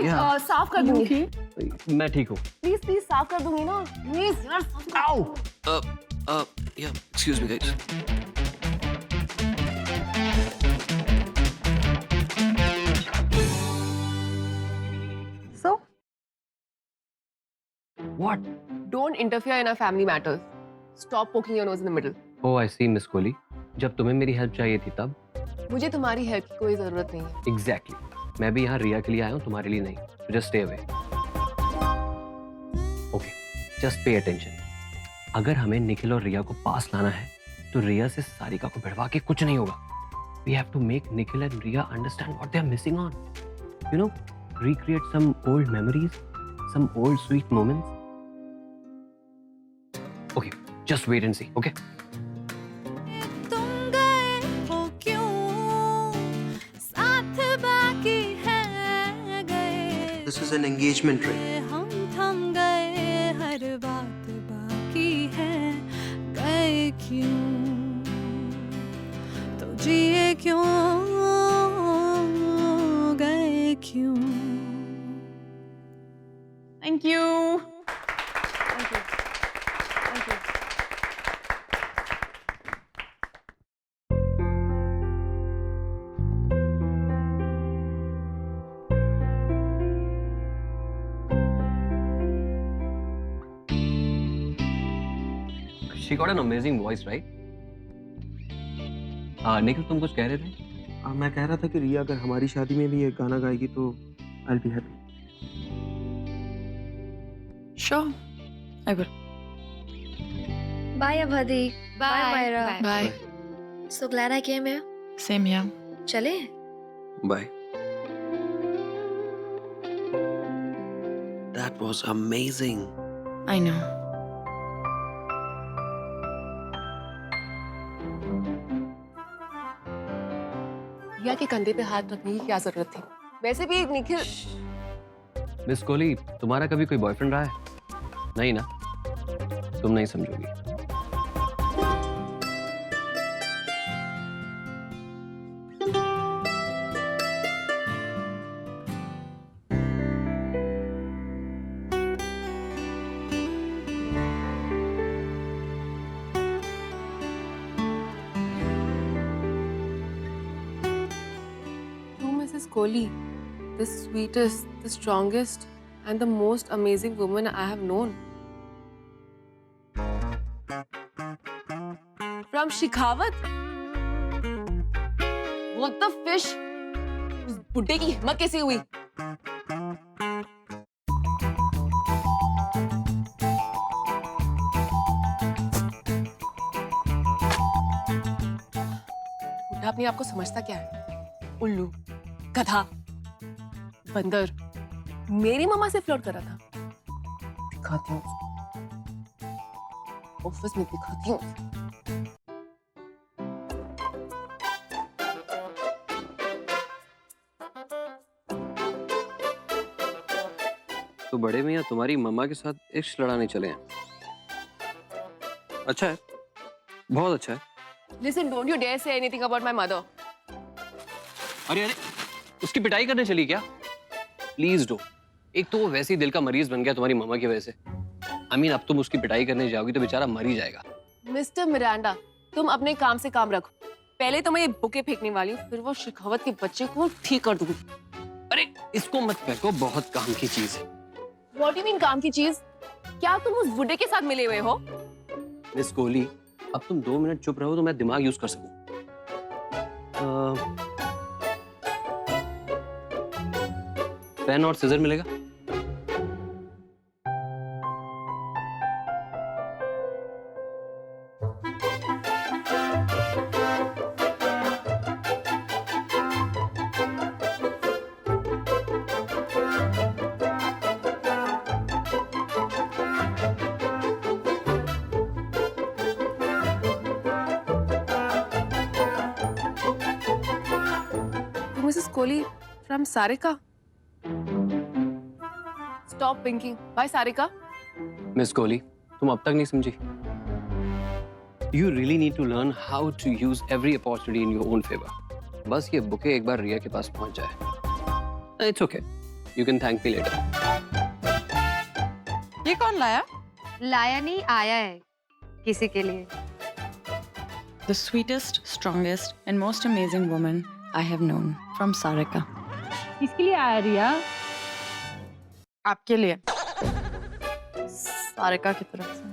साफ कर दूंगी। मैं ठीक हूँ। प्लीज प्लीज साफ कर दूंगी ना, प्लीज यार साफ कर। Yeah, excuse me guys. So What? don't interfere in our family matters. Stop poking your nose in the middle. Oh, I see, miss Kohli. जब तुम्हें मेरी हेल्प चाहिए थी तब? मुझे तुम्हारी हेल्प की कोई जरूरत नहीं है। Exactly. मैं भी यहाँ रिया के लिए आया हूँ, तुम्हारे लिए नहीं। So just stay away. Okay, just pay attention. अगर हमें निखिल और रिया को पास लाना है, तो रिया से सारिका को भिड़वा के कुछ नहीं होगा। We have to make Nikhil and Riya understand what they are missing on. You know, recreate some old memories, some old sweet moments. Okay, just wait and see. Okay. तुम गए हो क्यों, साथ बाकी है गए। This is an engagement ring. हम थम गए, हर बात बाकी है, गए क्यों, तो जिए क्यों, गए क्यों। Thank you. Thank you. Thank you. She got an amazing voice, right? Nikhil, तुम कुछ कह रहे थे? मैं कह रहा था कि रिया अगर हमारी शादी में भी एक गाना गाएगी तो I'll be happy. Sure, I will. Bye, Abhadi. Bye, Myra. Bye. So glad I came here. Same here. चले? Bye. That was amazing. I know. रिया के कंधे पे हाथ रखने की क्या जरूरत थी? वैसे भी एक निखिल। मिस कोहली, तुम्हारा कभी कोई बॉयफ्रेंड रहा है? नहीं ना? तुम नहीं समझोगी। Mrs. Kohli, the sweetest, the strongest, and the most amazing woman I have known. From Shekhawat? What the fish? उस बुड्ढे की हिम्मत कैसे हुई? बुड्ढा अपने आप को समझता क्या है? उल्लू, गधा, बंदर। मेरी मम्मा से फ्लर्ट कर रहा था। दिखाती हूँ उसको। ऑफिस में दिखाती हूँ। तो बड़े मियाँ तुम्हारी मम्मा के साथ इश्क लड़ाने चले हैं। अच्छा है, बहुत अच्छा है। Listen, don't you dare say anything about my mother. अरे अरे, उसकी पिटाई करने चली क्या? Please do. एक तो वो वैसे ही दिल का मरीज बन गया तुम्हारी मम्मा की वजह से। अब तुम उसकी पिटाई करने जाओगी तो बेचारा मर ही जाएगा। मिस्टर मिरांडा, तुम अपने काम से काम रखो। पहले तो मैं ये बुके फेंकने वाली हूँ, फिर वो शेखावत के बच्चे को ठीक कर दूंगी। अरे इसको मत फेंको, बहुत काम की चीज है। What do you mean काम की चीज? क्या तुम उस बुड्ढे के साथ मिले हुए हो? मिस कोहली, अब तुम 2 मिनट चुप रहो तो मैं दिमाग यूज कर सकूं। पेन और सीजर मिलेगा? Mrs. Kohli from Sarika. Stop winking. Bye, Sarika. Miss Kohli, तुम अब तक नहीं समझी। You really need to learn how to use every opportunity in your own favor. बस ये बुके एक बार रिया के पास पहुंच जाए। It's okay. You can thank me later. ये कौन लाया? लाया नहीं, आया है किसी के लिए। The sweetest, strongest and most amazing woman I have known from Sarika. किसके लिए आया रिया? आपके लिए। सारिका की तरफ से।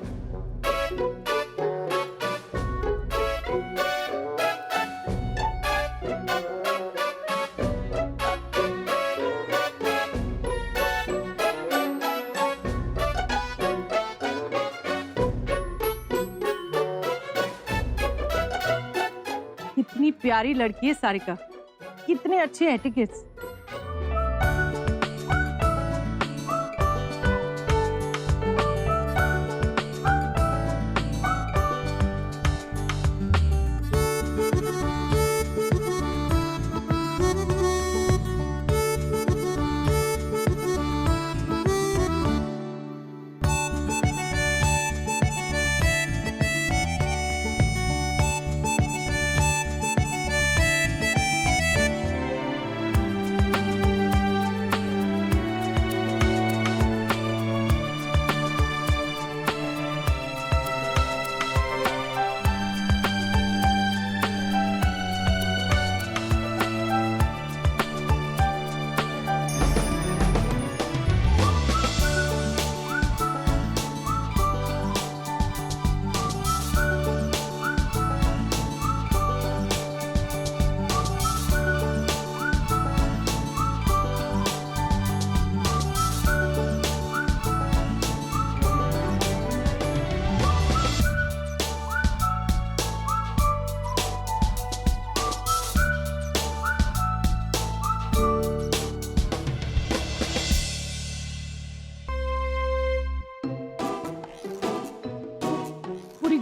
कितनी प्यारी लड़की है सारिका, कितने अच्छे एटिकेट्स।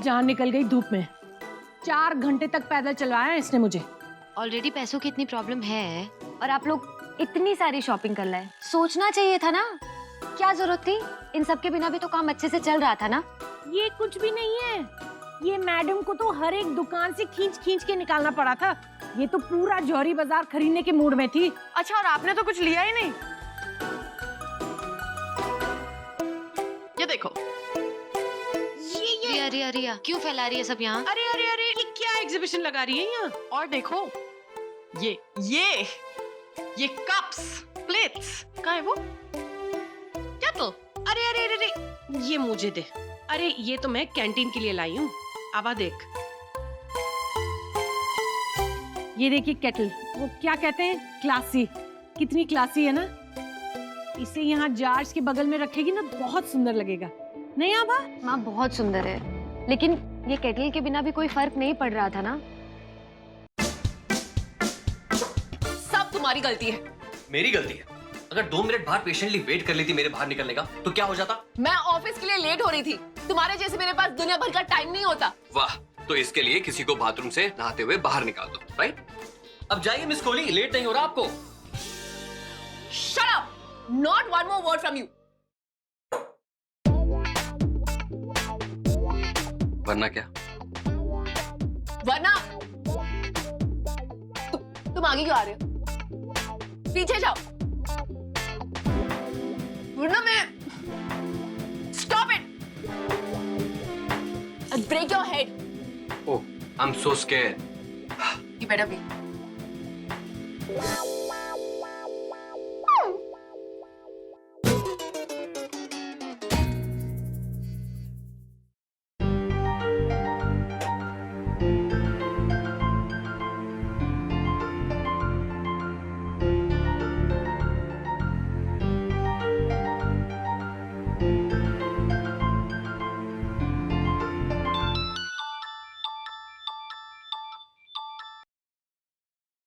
जान निकल गई धूप में। 4 घंटे तक पैदल चलवाया इसने मुझे। ऑलरेडी पैसों की इतनी प्रॉब्लम है और आप लोग इतनी सारी शॉपिंग कर लाए। सोचना चाहिए था ना, क्या जरूरत थी? इन सब के बिना भी तो काम अच्छे से चल रहा था ना। ये कुछ भी नहीं है, ये मैडम को तो हर एक दुकान से खींच खींच के निकालना पड़ा था। ये तो पूरा जौहरी बाजार खरीदने के मूड में थी। अच्छा, और आपने तो कुछ लिया ही नहीं। ये देखो, रिया रिया रिया क्यों फैला रही है सब यहाँ? अरे अरे अरे, ये क्या एग्जीबिशन लगा रही है यहाँ? और देखो ये कप्स, प्लेट्स, कहाँ है वो? क्या तो? अरे अरे अरे अरे, ये मुझे दे। अरे ये तो मैं कैंटीन के लिए लाई हूँ। आवा देख, ये देखिए केटल, वो क्या कहते हैं, क्लासी। कितनी क्लासी है ना। इसे यहाँ जार्स के बगल में रखेगी ना, बहुत सुंदर लगेगा। नहीं आभा? माँ बहुत सुंदर है, लेकिन ये केटल के बिना भी कोई फर्क नहीं पड़ रहा था ना। सब तुम्हारी गलती है। मेरी गलती है? अगर 2 मिनट बाहर पेशेंटली वेट कर लेती मेरे बाहर निकलने का तो क्या हो जाता? मैं ऑफिस के लिए लेट हो रही थी। तुम्हारे जैसे मेरे पास दुनिया भर का टाइम नहीं होता। वाह, तो इसके लिए किसी को बाथरूम से नहाते हुए बाहर निकाल दो, राइट? अब जाइए मिस कोहली, लेट नहीं हो रहा आपको? Shut up! Not one more word from you. वरना क्या? वरना तुम आगे क्यों आ रहे हो? पीछे जाओ। वरना मैं Stop it! I'll break your head. Oh, I'm so scared. You better be.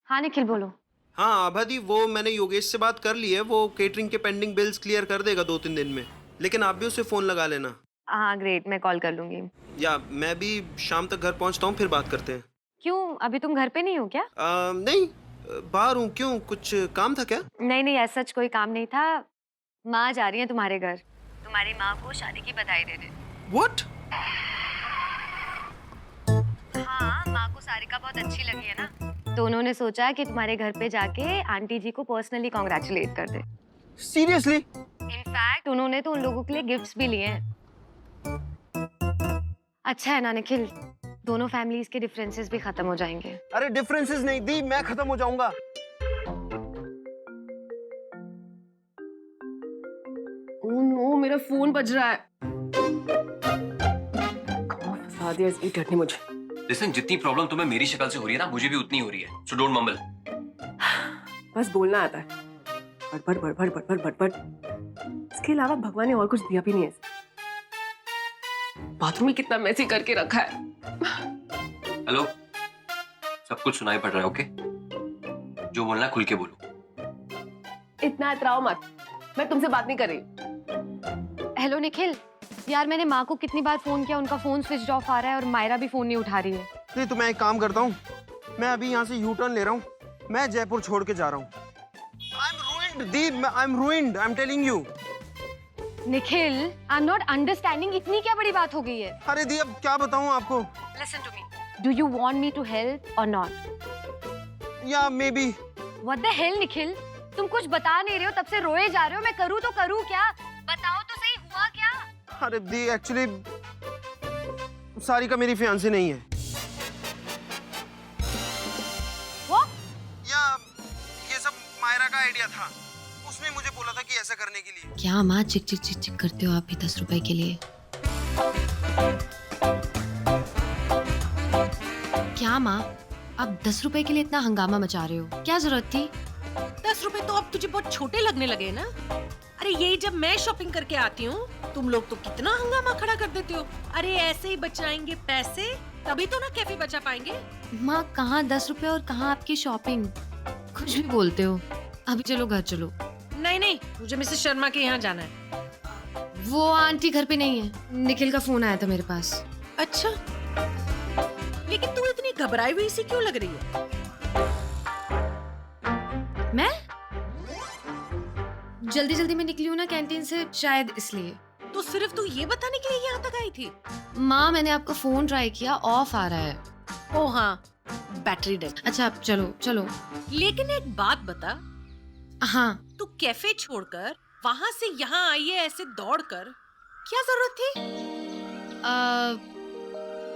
हाँ निखिल बोलो। हाँ आभा दी, वो मैंने योगेश से बात कर ली है। वो केटरिंग के पेंडिंग बिल्स क्लियर कर देगा 2-3 दिन में। लेकिन आप भी उसे फोन लगा लेना। हाँ ग्रेट, मैं कॉल कर लूंगी। या मैं भी शाम तक घर पहुंचता हूँ, फिर बात करते हैं। क्यों, अभी तुम घर पे नहीं हो क्या? नहीं, बाहर हूँ। क्यों, कुछ काम था क्या? नहीं नहीं, ऐसा कोई काम नहीं था। माँ जा रही है तुम्हारे घर, तुम्हारी माँ को शादी की बधाई देने। What? हाँ, माँ को सारिका बहुत अच्छी लगी है ना, तो उन्होंने सोचा कि तुम्हारे घर पे जाके आंटी जी को पर्सनली कॉन्ग्रेचुलेट कर दे। सीरियसली? इनफैक्ट उन्होंने तो उन लोगों के लिए गिफ्ट्स भी लिए हैं। अच्छा है ना निखिल, दोनों फैमिलीज के डिफरेंसेस भी खत्म हो जाएंगे। अरे डिफरेंसेस नहीं दी, मैं खत्म हो जाऊंगा। ओह नो, मेरा फोन बज रहा है। कहाँ फंसा दिया इस इडियट ने मुझे। लिसन, जितनी प्रॉब्लम तुम्हें मेरी शक्ल से हो रही है ना, मुझे भी उतनी हो रही है। So don't mumble. बस बोलना आता है, बड़बड़ बड़बड़ बड़बड़ बड़बड़। इसके अलावा भगवान ने और कुछ दिया भी नहीं है। बाथरूम में कितना मैसी करके रखा है। हेलो, सब कुछ सुनाई पड़ रहा है, ओके? जो बोलना है खुल के बोलो। इतना इतराओ मत, मैं तुमसे बात नहीं कर रही। हेलो निखिल, यार मैंने माँ को कितनी बार फोन किया, उनका फोन स्विच ऑफ आ रहा है और मायरा भी फोन नहीं उठा रही है। नहीं तो मैं एक काम करता हूँ, मैं अभी यहाँ से यू टर्न ले रहा हूँ, मैं जयपुर छोड़ के जा रहा हूँ। I am ruined Deep, I am ruined, I am telling you. Nikhil, I am not understanding, इतनी क्या बड़ी बात हो गई है? अरे दी, अब क्या बताऊँ आपको? Listen to me, do you want me to help or not? या maybe. What the hell Nikhil, तुम कुछ बता नहीं रहे हो, तब से रोए जा रहे हो। मैं करूँ तो करूँ क्या? बताओ तो सही, हुआ क्या? अरे दी, एक्चुअली सारिका मेरी फियांसी नहीं है। वो? या ये सब मायरा का आइडिया था, उसने मुझे बोला था कि ऐसा करने के लिए। क्या माँ चिक चिक चिक चिक करते हो आप भी 10 रुपए के लिए? क्या माँ, आप 10 रुपए के लिए इतना हंगामा मचा रहे हो? क्या जरूरत थी? 10 रुपए तो अब तुझे बहुत छोटे लगने लगे ना। अरे यही जब मैं शॉपिंग करके आती हूँ, तुम लोग तो कितना हंगामा खड़ा कर देते हो। अरे ऐसे ही बचाएंगे पैसे, तभी तो ना कैफे बचा पाएंगे। माँ, कहाँ 10 रुपए और कहाँ आपकी शॉपिंग? कुछ भी बोलते हो। अभी चलो घर चलो। नहीं नहीं, मुझे मिसेस शर्मा के यहाँ जाना है। वो आंटी घर पे नहीं है, निखिल का फोन आया था मेरे पास। अच्छा, लेकिन तू इतनी घबराई हुई सी क्यों लग रही है? मैं जल्दी जल्दी में निकली हूँ ना कैंटीन से, शायद इसलिए। तो सिर्फ तू ये बताने के लिए यहाँ तक आई थी? माँ, मैंने आपका फोन ट्राई किया, ऑफ आ रहा है। ओ हाँ, बैटरी डेड। अच्छा अब चलो चलो। लेकिन एक बात बता, हाँ, तू कैफे छोड़कर वहाँ से यहाँ आई है ऐसे दौड़कर, क्या जरूरत थी?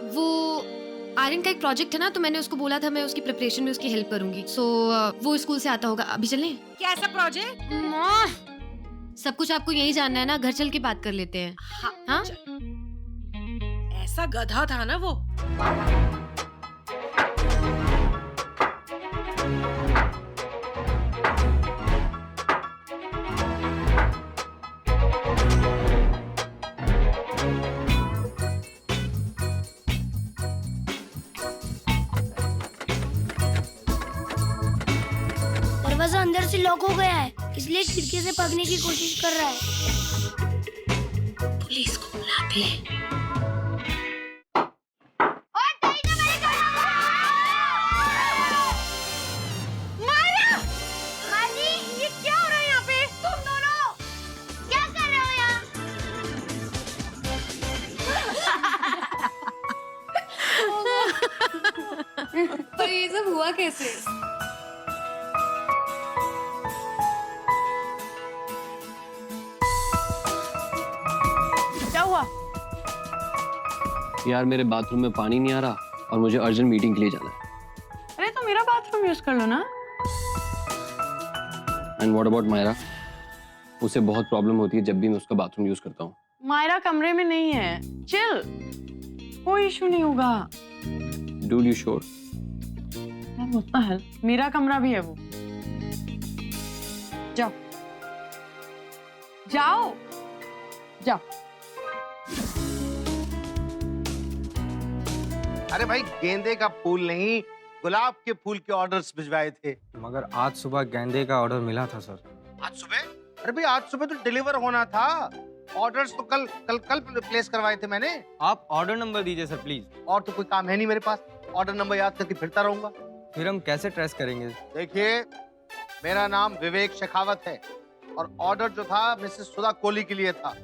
वो आर्यन का एक प्रोजेक्ट है ना, तो मैंने उसको बोला था मैं उसकी प्रिपरेशन में उसकी हेल्प करूंगी। सो वो स्कूल से आता होगा। अभी चलें? क्या ऐसा प्रोजेक्ट? माँ, सब कुछ आपको यही जानना है ना? घर चल के बात कर लेते हैं। हाँ? ऐसा गधा था ना वो। दरवाजा अंदर से लॉक हो गया है, इसलिए खिड़की से भागने की कोशिश कर रहा है। पुलिस को बुलाते हैं। ये क्या हो रहा है यहाँ पे? तुम दोनों क्या कर रहे हो यहाँ? पर ये सब हुआ कैसे? क्या हुआ? यार मेरे बाथरूम में पानी नहीं आ रहा और मुझे अर्जेंट मीटिंग के लिए जाना है। अरे तो मेरा बाथरूम यूज कर लो ना। And what about Myra? उसे बहुत प्रॉब्लम होती है जब भी मैं उसका बाथरूम यूज करता हूँ। मायरा कमरे में नहीं है, चिल, कोई इशू नहीं होगा। Dude you sure? होता है, मेरा कमरा भी है वो। जाओ जाओ जाओ। अरे भाई, गेंदे का फूल नहीं, गुलाब के फूल के ऑर्डर्स भिजवाए थे। मगर आज सुबह गेंदे का ऑर्डर मिला था सर। आज सुबह? अरे भाई, आज सुबह तो डिलीवर होना था। ऑर्डर्स तो कल कल कल प्लेस करवाए थे मैंने। आप ऑर्डर नंबर दीजिए सर प्लीज। और तो कोई काम है नहीं मेरे पास, ऑर्डर नंबर याद करके फिरता रहूंगा। फिर हम कैसे ट्रेस करेंगे? देखिए, मेरा नाम विवेक शेखावत है और ऑर्डर जो था मिसेस सुधा कोहली के लिए था।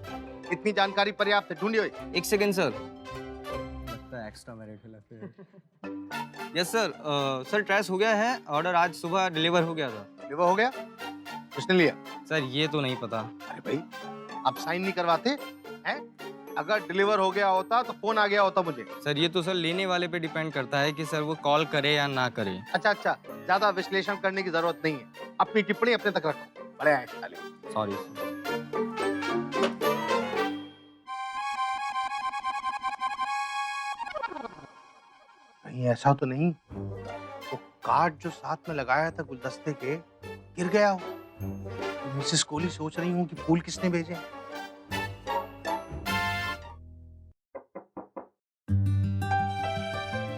इतनी जानकारी पर्याप्त है, ढूंढिए। एक सेकंड सर। लगता है एक्स्ट्रा मेरे खिलाफ। यस सर, सर ट्रेस हो गया है, ऑर्डर आज सुबह डिलीवर हो गया था। डिलीवर हो गया? उसने लिया? सर ये तो नहीं पता। अरे भाई, आप साइन नहीं करवाते हैं? अगर डिलीवर हो गया होता तो फोन आ गया होता मुझे। सर ये तो सर लेने वाले पे डिपेंड करता है कि सर वो कॉल करे या ना करे। अच्छा अच्छा, ज्यादा विश्लेषण करने की जरूरत नहीं है, अपनी टिप्पणी अपने तक रखो। बड़े आए साले। सॉरी। कहीं ऐसा तो नहीं वो कार्ड जो साथ में लगाया था गुलदस्ते के गिर गया हो? मिसेस कोहली सोच रही हूँ कि फूल किसने भेजे।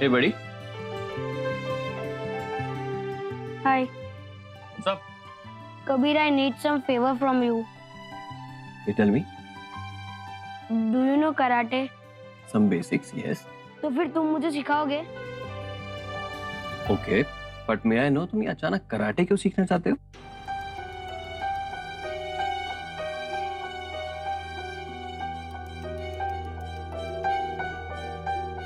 Hey buddy. Hi. What's up? Kabir, I need some favor from you. You tell me. Do you know karate? Some basics, yes. तो फिर तुम मुझे सिखाओगे? Okay. But may I know तुम ये अचानक कराटे क्यों सीखना चाहते हो?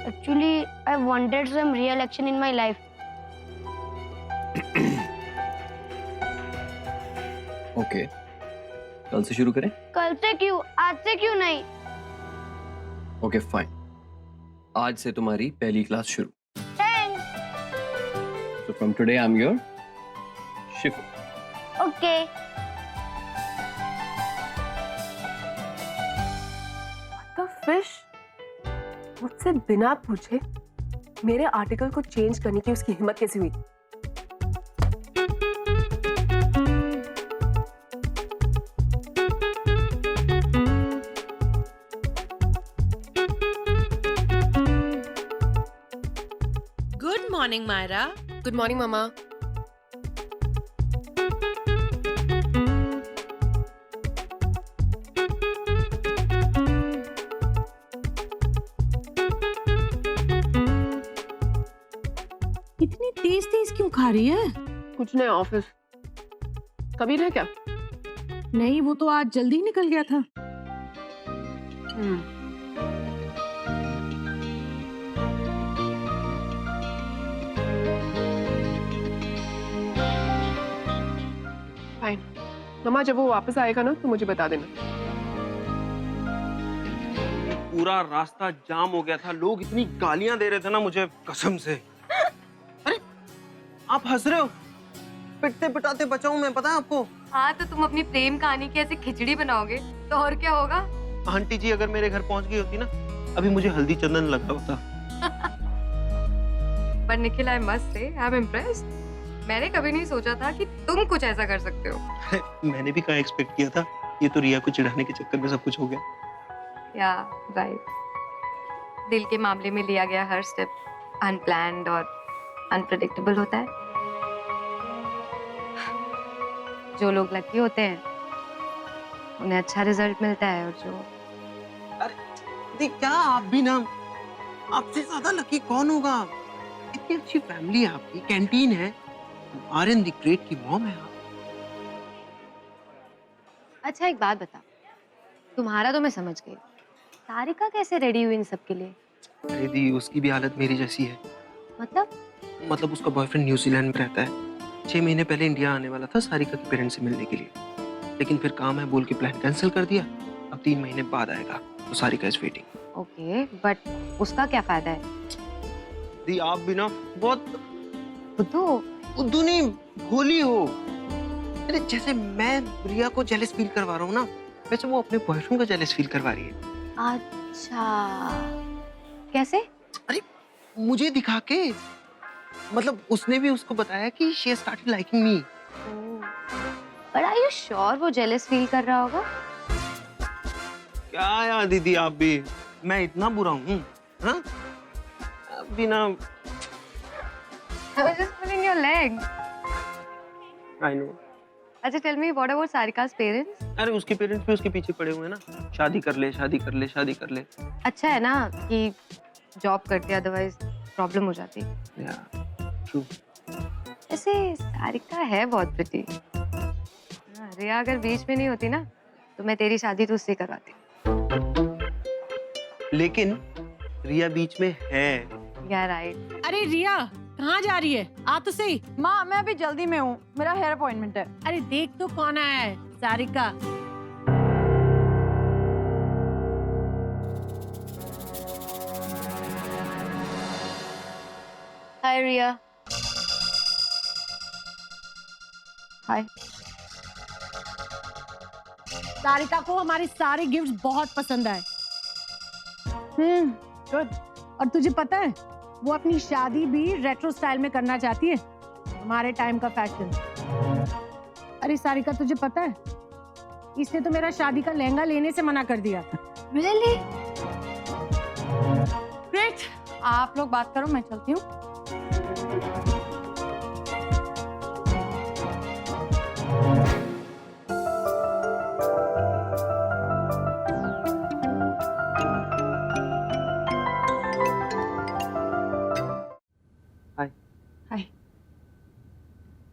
Actually, I wanted some real action in my life. Okay. कल से शुरू करें? कल से क्यों? आज से क्यों नहीं? Okay, fine. आज से तुम्हारी पहली क्लास शुरू. Thanks. So from today I'm your Shifu. Okay. What the fish? मुझसे बिना पूछे मेरे आर्टिकल को चेंज करने की उसकी हिम्मत कैसे हुई? Good morning Myra. Good morning मामा. इतनी तेज तेज क्यों खा रही है? कुछ नहीं, ऑफिस. कबीर है क्या? नहीं, वो तो आज जल्दी निकल गया था। फाइन. मामा जब वो वापस आएगा ना तो मुझे बता देना. पूरा रास्ता जाम हो गया था, लोग इतनी गालियां दे रहे थे ना मुझे, कसम से. अरे आप हंस रहे हो? पिटते पिटाते बचाऊं मैं, पता है आपको? हाँ तो तुम अपनी प्रेम कहानी की ऐसे खिचड़ी बनाओगे तो और क्या होगा? आंटी जी अगर मेरे घर पहुंच गई होती ना, अभी मुझे हल्दी चंदन लगा होता. पर Nikhil, I must say I am impressed. मैंने कभी नहीं सोचा था कि तुम कुछ ऐसा कर सकते हो. मैंने भी कहाँ एक्सपेक्ट किया था. ये तो रिया को चिढ़ाने के चक्कर में सब कुछ हो गया. या राइट. दिल के मामले में लिया गया हर स्टेप अनप्लान्ड और अनप्रेडिक्टेबल होता है. जो लोग लकी होते हैं उन्हें अच्छा रिजल्ट मिलता है, और जो देख क्या आप भी ना, आपसे ज्यादा लकी कौन होगा? इतनी अच्छी फैमिली है आपकी, कैंटीन है, आर्यन द ग्रेट की मॉम है आप. अच्छा एक बात बता, तुम्हारा तो मैं समझ गई, सारिका कैसे रेडी हुई इन सब के लिए? अरे दी, उसकी भी हालत मेरी जैसी है. मतलब उसका बॉयफ्रेंड न्यूजीलैंड में रहता है. 6 महीने पहले इंडिया आने वाला था सारिका के पेरेंट्स से मिलने के लिए, लेकिन फिर काम है बोल के प्लान कैंसिल कर दिया. अब 3 महीने बाद आएगा, तो Sarika is waiting. Okay, but उसका क्या फायदा है? दी आप भी ना बहुत बुद्धू उद्दू नहीं, भोली हो. अरे जैसे मैं रिया को जेलस फील करवा रहा हूँ ना, वैसे वो अपने बॉयफ्रेंड को जेलस फील करवा रही है. अच्छा, कैसे? अरे मुझे दिखा के, मतलब उसने भी उसको बताया कि she has started liking me. But are you sure वो jealous feel कर रहा होगा? क्या यार दीदी आप भी, मैं इतना बुरा हूँ? हाँ? अभी ना. I was just pulling your leg. I know. अच्छा tell me, what about Sarika's parents? अरे उसके पेरेंट्स भी उसके पीछे पड़े हुए हैं ना, शादी कर ले, शादी कर ले, शादी कर ले. अच्छा है ना कि जॉब करते, अदरवाइज प्रॉब्लम हो जाती. Yeah, true. ऐसे सारिका है बहुत प्रिटी. रिया अगर बीच में नहीं होती ना तो मैं तेरी शादी तो उससे करवाती. लेकिन रिया बीच में है. Yeah, right. अरे रिया, कहाँ जा रही है? आ तो सही। माँ मैं अभी जल्दी में हूँ, मेरा हेयर अपॉइंटमेंट है। अरे देख तो कौन आया है, सारिका। हाय रिया। हाय। सारिका को हमारे सारे गिफ्ट्स बहुत पसंद आए। गुड। और तुझे पता है वो अपनी शादी भी रेट्रो स्टाइल में करना चाहती है, हमारे टाइम का फैशन। अरे सारिका तुझे पता है इसने तो मेरा शादी का लहंगा लेने से मना कर दिया था। Really? ग्रेट, आप लोग बात करो, मैं चलती हूँ। हाय। हाय।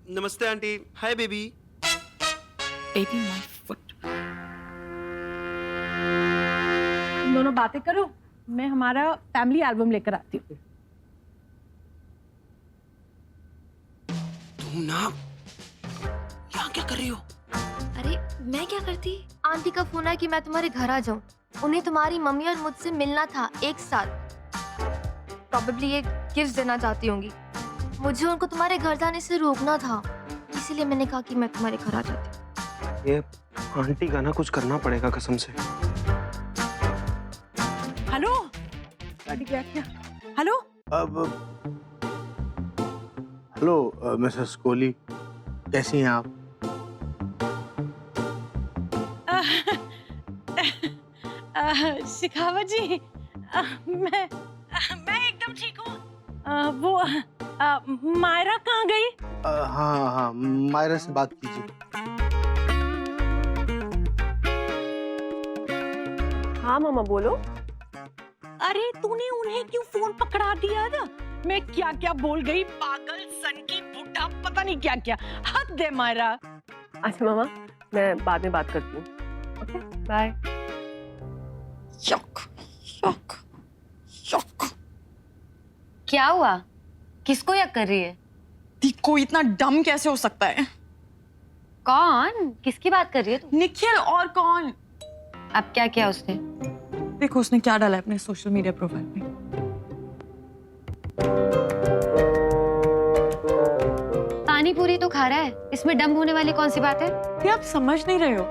नमस्ते aunty. Hi baby. Baby my foot. तुम दोनों बातें करो, मैं हमारा फैमिली एल्बम लेकर आती हूँ। तुम ना यहाँ क्या कर रही हो? अरे मैं क्या करती? आंटी का फोन आया कि मैं तुम्हारे घर आ जाऊं। उन्हें तुम्हारी मम्मी और मुझसे मिलना था एक साथ। प्रॉबेबली ये गिफ्ट देना चाहती होंगी। मुझे उनको तुम्हारे घर जाने से रोकना था, इसीलिए मैंने कहा कि मैं तुम्हारे घर आ जाती हूँ। ये आंटी का ना कुछ करना पड़ेगा कसम से। हेलो क्या क्या? हेलो हेलो मिसेस कोहली, कैसी हैं आप? शिखावत जी, मैं एकदम ठीक हूँ। वो मायरा कहाँ गई? हाँ हाँ, मायरा से बात कीजिए। हाँ मामा बोलो। अरे तूने उन्हें क्यों फोन पकड़ा दिया था? मैं क्या क्या बोल गई, पागल सन की बुढ़ा, पता नहीं क्या क्या। हद दे मायरा। अच्छा मामा, मैं बाद में बात करती हूँ। Okay bye. Shock shock shock. क्या हुआ? किसको यक कर रही है? कोई इतना डम कैसे हो सकता है? कौन? किसकी बात कर रही है तू? निखिल, और कौन? अब क्या किया उसने? देखो उसने क्या डाला है अपने सोशल मीडिया प्रोफाइल पे। पानी पूरी तो खा रहा है, इसमें डम होने वाली कौन सी बात है? ये आप समझ नहीं रहे हो,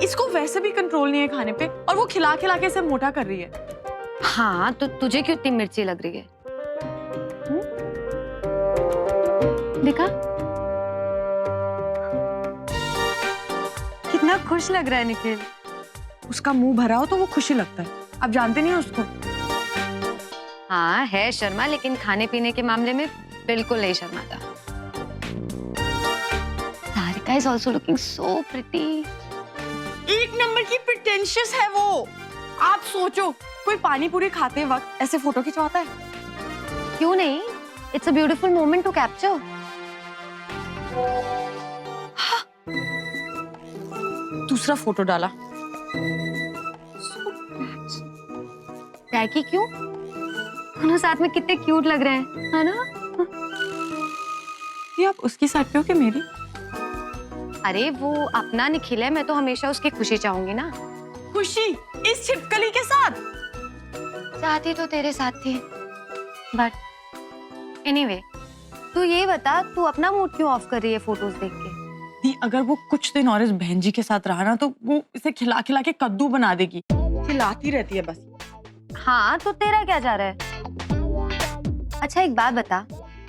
इसको वैसे भी कंट्रोल नहीं है खाने पे, और वो खिला खिला के इसे मोटा कर रही है। हाँ तो तुझे क्यों इतनी मिर्ची लग रही है? देखा कितना खुश लग रहा है निखिल। उसका मुंह भरा हो तो वो खुशी लगता है, आप जानते नहीं हो उसको। हाँ है शर्मा, लेकिन खाने पीने के मामले में बिल्कुल नहीं शर्माता। Sarika is also looking so pretty. एक नंबर की प्रिटेंशियस है वो। आप सोचो, कोई पानी पूरी खाते वक्त ऐसे फोटो खिंचवाता है? क्यों नहीं? It's a beautiful moment to capture. दूसरा फोटो डाला। टैकी क्यों? दोनों साथ में कितने क्यूट लग रहे हैं, है ना? ये आप उसकी साइड पे हो कि मेरी? अरे वो अपना निखिल है, मैं तो हमेशा उसकी खुशी चाहूंगी ना। खुशी इस छिपकली के साथ? चाहती तो तेरे साथ थी, बट एनीवे, तू ये बता, तू अपना मूड क्यों ऑफ कर रही है फोटोज देख के? दी, अगर वो कुछ दिन और इस बहन जी के साथ रहा ना तो वो इसे खिला खिला के कद्दू बना देगी। खिलाती रहती है बस। हाँ तो तेरा क्या जा रहा है? अच्छा एक बात बता,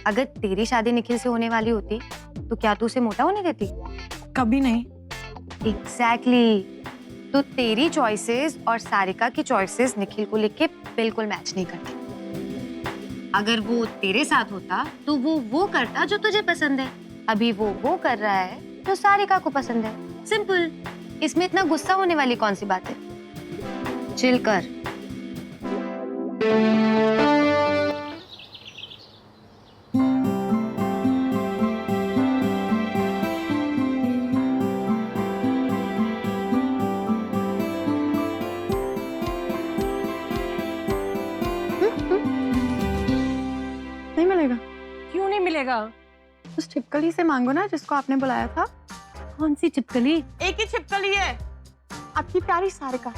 अगर तेरी शादी निखिल से होने वाली होती तो क्या तू उसे मोटा होने देती? कभी नहीं। एग्जैक्टली। तो तेरी चॉइसेस और सारिका की चॉइसेस निखिल को लेके बिल्कुल मैच नहीं करती। अगर वो तेरे साथ होता तो वो करता जो तुझे पसंद है। अभी वो कर रहा है जो सारिका को पसंद है। सिंपल। इसमें इतना गुस्सा होने वाली कौन सी बात है? चिल कर। मिलेगा? उस छिपकली से मांगो ना जिसको आपने बुलाया था। कौन सी छिपकली? एक ही छिपकली है, आपकी प्यारी सारिका।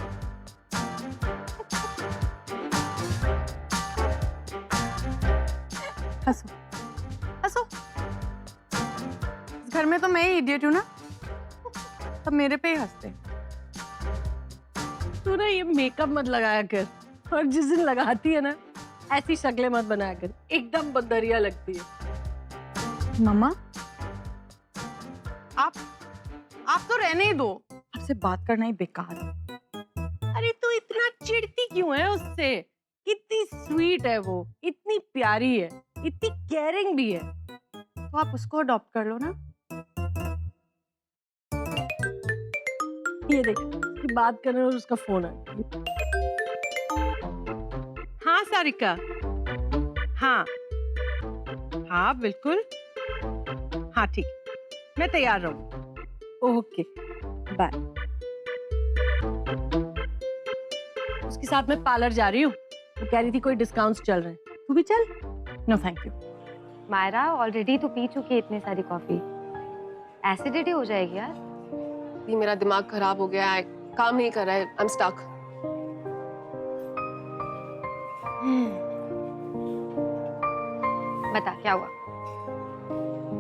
हंसो हंसो। इस घर में तो मैं ही इडियट हूँ ना, सब मेरे पे ही हंसते हैं। तू ना ये मेकअप मत लगाया कर, और जिस दिन लगाती है ना ऐसी शक्लें मत बनाया कर, एकदम बंदरिया लगती है। मम्मा, आप तो रहने ही दो, आपसे बात करना ही बेकार है। अरे तू इतना चिढ़ती क्यों है उससे? कितनी स्वीट है वो, इतनी प्यारी है, इतनी केयरिंग भी है। तो आप उसको अडॉप्ट कर लो ना। ये देख, उसकी बात कर रहे हो और उसका फोन है। हाँ सारिका, हाँ हाँ बिल्कुल, हाँ ठीक, मैं तैयार रहूँ। Okay bye. उसके साथ मैं पार्लर जा रही हूँ, वो कह रही थी कोई डिस्काउंट्स चल रहे हैं, तू भी चल। No thank you. Myra already तो पी चुकी है इतनी सारी कॉफी, एसिडिटी हो जाएगी यार। ये मेरा दिमाग खराब हो गया है, काम नहीं कर रहा है, आई एम स्टक। बता क्या हुआ?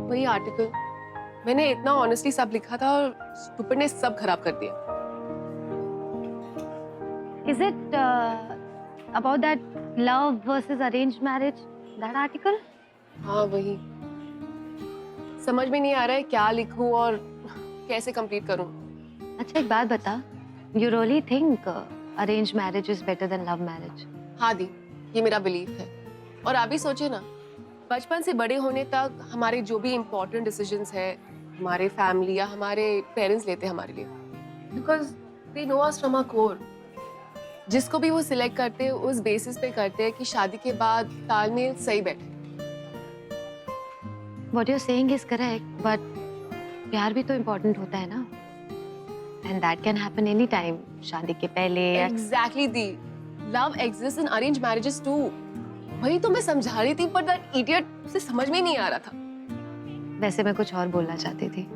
वही आर्टिकल, मैंने इतना ऑनेस्टली सब लिखा था और स्टूपिड ने सब खराब कर दिया। Is it about that love versus arranged marriage, that article? हाँ वही, समझ में नहीं आ रहा है क्या लिखूं और कैसे कंप्लीट करूं। अच्छा एक बात बता, you really think arranged marriage is better than love marriage? हाँ दी, ये मेरा बिलीफ है। और आप भी सोचे ना, बचपन से बड़े होने तक हमारे जो भी इम्पोर्टेंट डिसीजंस है हमारे फैमिली या हमारे पेरेंट्स लेते हैं हमारे लिए, because they know us from our core. जिसको भी वो सिलेक्ट करते हैं उस बेसिस पे करते हैं कि शादी के बाद तालमेल सही बैठे। What you're saying is correct, but प्यार भी तो इम्पोर्टेंट होता है ना, and that can happen any time, शादी के पहले। Exactly the, love exists in arranged marriages too। वही तो मैं समझा रही थी, but that idiot उसे समझ में नहीं आ रहा था। वैसे मैं कुछ और बोलना चाहती थी।